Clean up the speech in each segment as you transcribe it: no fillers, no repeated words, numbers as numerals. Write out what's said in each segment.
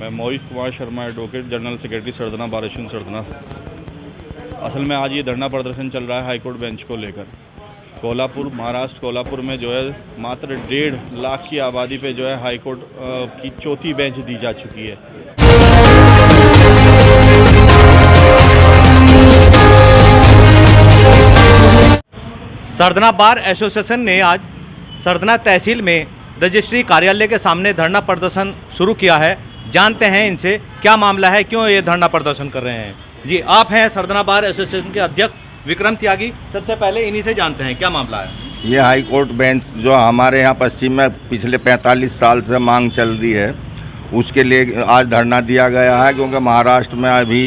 मैं Mohit Kumar Sharma advocate, general secretary Sardhana bar association Sardhana. असल में आज ये धरना प्रदर्शन चल रहा है हाईकोर्ट बेंच को लेकर। कोल्हापुर, महाराष्ट्र कोल्हापुर में जो है मात्र 1.5 लाख की आबादी पे जो है हाईकोर्ट की चौथी बेंच दी जा चुकी है। सरदना बार एसोसिएशन ने आज सरदना तहसील में रजिस्ट्री कार्यालय के सामने धरना प्रदर्शन शुरू किया है। जानते हैं इनसे क्या मामला है, क्यों ये धरना प्रदर्शन कर रहे हैं। जी, आप हैं सरदना बार एसोसिएशन के अध्यक्ष विक्रम त्यागी। सबसे पहले इन्हीं से जानते हैं क्या मामला है। ये हाई कोर्ट बेंच जो हमारे यहाँ पश्चिम में पिछले 45 साल से मांग चल रही है, उसके लिए आज धरना दिया गया है। क्योंकि महाराष्ट्र में अभी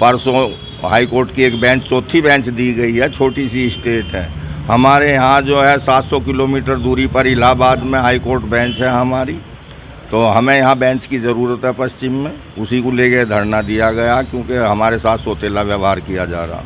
परसों हाई कोर्ट की एक बेंच, चौथी बेंच दी गई है। छोटी सी स्टेट है। हमारे यहाँ जो है 700 किलोमीटर दूरी पर इलाहाबाद में हाई कोर्ट बेंच है हमारी। तो हमें यहाँ बेंच की ज़रूरत है पश्चिम में, उसी को लेके धरना दिया गया, क्योंकि हमारे साथ सौतेला व्यवहार किया जा रहा।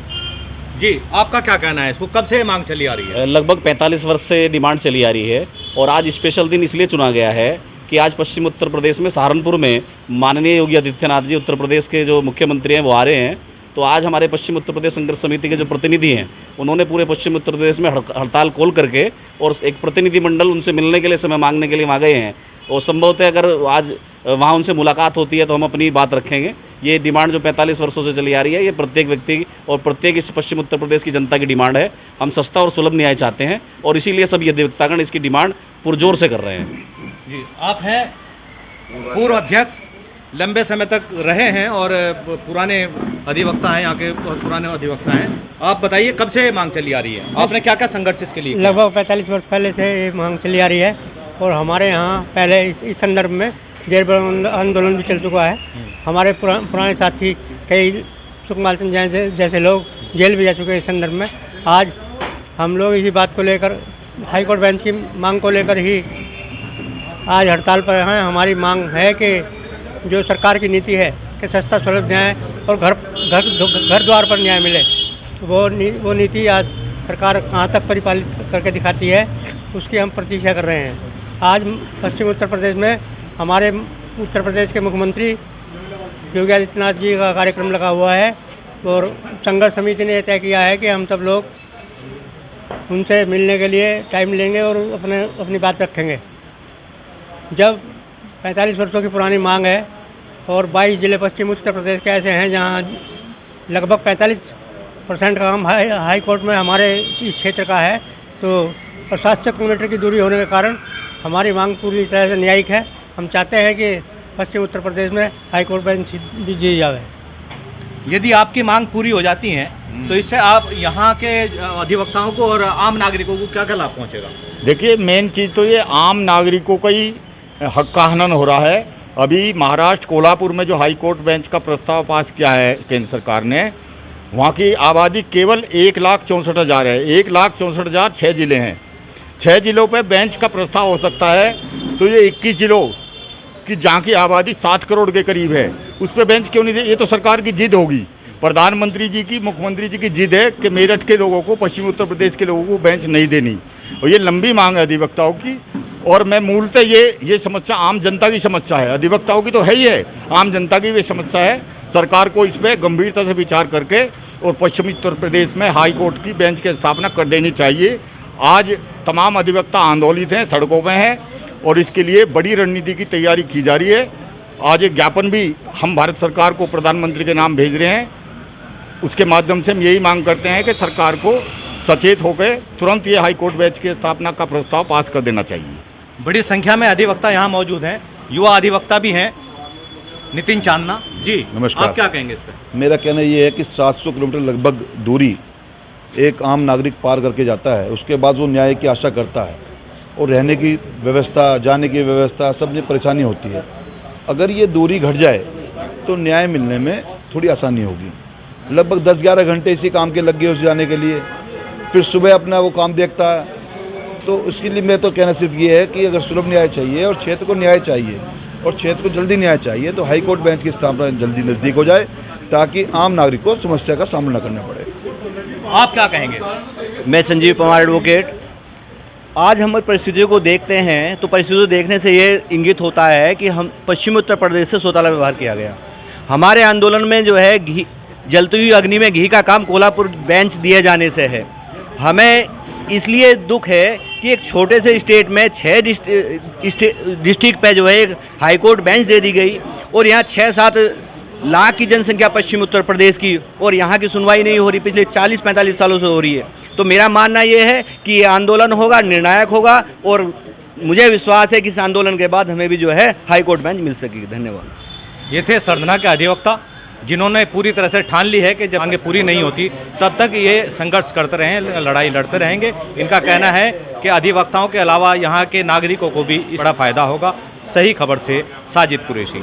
जी, आपका क्या कहना है, इसको कब से मांग चली आ रही है? लगभग 45 वर्ष से डिमांड चली आ रही है और आज स्पेशल दिन इसलिए चुना गया है कि आज पश्चिम उत्तर प्रदेश में सहारनपुर में माननीय योगी आदित्यनाथ जी, उत्तर प्रदेश के जो मुख्यमंत्री हैं, वो आ रहे हैं। तो आज हमारे पश्चिम उत्तर प्रदेश संघर्ष समिति के जो प्रतिनिधि हैं, उन्होंने पूरे पश्चिम उत्तर प्रदेश में हड़ताल खोल करके और एक प्रतिनिधि मंडल उनसे मिलने के लिए, समय मांगने के लिए वहाँ गए हैं। और संभवतः अगर आज वहाँ उनसे मुलाकात होती है तो हम अपनी बात रखेंगे। ये डिमांड जो 45 वर्षों से चली आ रही है, ये प्रत्येक व्यक्ति और प्रत्येक इस पश्चिम उत्तर प्रदेश की जनता की डिमांड है। हम सस्ता और सुलभ न्याय चाहते हैं और इसीलिए सभी अधिवक्तागण इसकी डिमांड पुरजोर से कर रहे हैं। जी, आप हैं पूर्व अध्यक्ष, लंबे समय तक रहे हैं और पुराने अधिवक्ता हैं, यहाँ के पुराने अधिवक्ता हैं। आप बताइए कब से मांग चली आ रही है, आपने क्या क्या संघर्ष इसके लिए? लगभग 45 वर्ष पहले से ये मांग चली आ रही है और हमारे यहाँ पहले इस संदर्भ में जेल बंद आंदोलन भी चल चुका है। हमारे पुराने साथी कई सुखमाल चंद जैसे लोग जेल भी जा चुके हैं इस संदर्भ में। आज हम लोग इसी बात को लेकर, हाईकोर्ट बेंच की मांग को लेकर ही आज हड़ताल पर हैं। हमारी मांग है कि जो सरकार की नीति है कि सस्ता सुलभ न्याय और घर द्वार पर न्याय मिले, वो नीति आज सरकार कहाँ तक परिपालित करके दिखाती है, उसकी हम प्रतीक्षा कर रहे हैं। आज पश्चिम उत्तर प्रदेश में हमारे उत्तर प्रदेश के मुख्यमंत्री योगी आदित्यनाथ जी का कार्यक्रम लगा हुआ है और संघर्ष समिति ने तय किया है कि हम सब लोग उनसे मिलने के लिए टाइम लेंगे और अपनी बात रखेंगे। जब 45 वर्षों की पुरानी मांग है और 22 ज़िले पश्चिम उत्तर प्रदेश के ऐसे हैं जहां लगभग 45% का काम हाई कोर्ट में हमारे इस क्षेत्र का है, तो और 700 किलोमीटर की दूरी होने के कारण हमारी मांग पूरी तरह से न्यायिक है। हम चाहते हैं कि पश्चिम उत्तर प्रदेश में हाई कोर्ट बेंच दी जाए। यदि आपकी मांग पूरी हो जाती है तो इससे आप यहाँ के अधिवक्ताओं को और आम नागरिकों को क्या क्या लाभ पहुँचेगा? देखिए, मेन चीज़ तो ये आम नागरिकों का ही हक का हनन हो रहा है। अभी महाराष्ट्र कोल्हापुर में जो हाई कोर्ट बेंच का प्रस्ताव पास किया है केंद्र सरकार ने, वहाँ की आबादी केवल 1,64,000 है। 1,64,000 6 ज़िले हैं। 6 ज़िलों पे बेंच का प्रस्ताव हो सकता है, तो ये 21 ज़िलों की जहाँ की आबादी 7 करोड़ के करीब है, उस पर बेंच क्यों नहीं दे? ये तो सरकार की जिद होगी, प्रधानमंत्री जी की, मुख्यमंत्री जी की जिद है कि मेरठ के लोगों को, पश्चिमी उत्तर प्रदेश के लोगों को बेंच नहीं देनी। और ये लंबी मांग है अधिवक्ताओं की। और मैं मूलतः ये समस्या आम जनता की समस्या है, अधिवक्ताओं की तो है ही है, आम जनता की भी समस्या है। सरकार को इस पर गंभीरता से विचार करके और पश्चिमी उत्तर प्रदेश में हाई कोर्ट की बेंच की स्थापना कर देनी चाहिए। आज तमाम अधिवक्ता आंदोलित हैं, सड़कों में हैं और इसके लिए बड़ी रणनीति की तैयारी की जा रही है। आज एक ज्ञापन भी हम भारत सरकार को प्रधानमंत्री के नाम भेज रहे हैं। उसके माध्यम से हम यही मांग करते हैं कि सरकार को सचेत होकर तुरंत ये हाई कोर्ट बेंच की स्थापना का प्रस्ताव पास कर देना चाहिए। बड़ी संख्या में अधिवक्ता यहाँ मौजूद हैं, युवा अधिवक्ता भी हैं। नितिन चांदना जी, नमस्कार। आप क्या कहेंगे इस पर? मेरा कहना ये है कि 700 किलोमीटर लगभग दूरी एक आम नागरिक पार करके जाता है, उसके बाद वो न्याय की आशा करता है और रहने की व्यवस्था, जाने की व्यवस्था, सब में परेशानी होती है। अगर ये दूरी घट जाए तो न्याय मिलने में थोड़ी आसानी होगी। लगभग 10-11 घंटे इसी काम के लग गए उस जाने के लिए, फिर सुबह अपना वो काम देखता है। तो उसके लिए मैं तो कहना सिर्फ ये है कि अगर सुलभ न्याय चाहिए और क्षेत्र को न्याय चाहिए और क्षेत्र को जल्दी न्याय चाहिए, तो हाई कोर्ट बेंच की स्थापना जल्दी नज़दीक हो जाए, ताकि आम नागरिक को समस्या का सामना करना पड़े। आप क्या कहेंगे? मैं संजीव कुमार एडवोकेट, आज हम परिस्थितियों को देखते हैं तो परिस्थितियों को देखने से ये इंगित होता है कि हम पश्चिमी उत्तर प्रदेश से सौतेला व्यवहार किया गया। हमारे आंदोलन में जो है घी, जलती हुई अग्नि में घी का काम कोल्हापुर बेंच दिए जाने से है। हमें इसलिए दुख है कि एक छोटे से स्टेट में 6 डिस्ट्रिक्ट पे जो है एक हाई कोर्ट बेंच दे दी गई और यहाँ 6-7 लाख की जनसंख्या पश्चिमी उत्तर प्रदेश की, और यहाँ की सुनवाई नहीं हो रही, पिछले 40-45 सालों से हो रही है। तो मेरा मानना ये है कि ये आंदोलन होगा, निर्णायक होगा, और मुझे विश्वास है कि इस आंदोलन के बाद हमें भी जो है हाई कोर्ट बेंच मिल सकेगी। धन्यवाद। ये थे सरधना के अधिवक्ता जिन्होंने पूरी तरह से ठान ली है कि जब मांगे पूरी नहीं होती तब तक ये संघर्ष करते रहें, लड़ाई लड़ते रहेंगे। इनका कहना है कि अधिवक्ताओं के अलावा यहाँ के नागरिकों को भी बड़ा फायदा होगा। सही खबर से साजिद कुरैशी।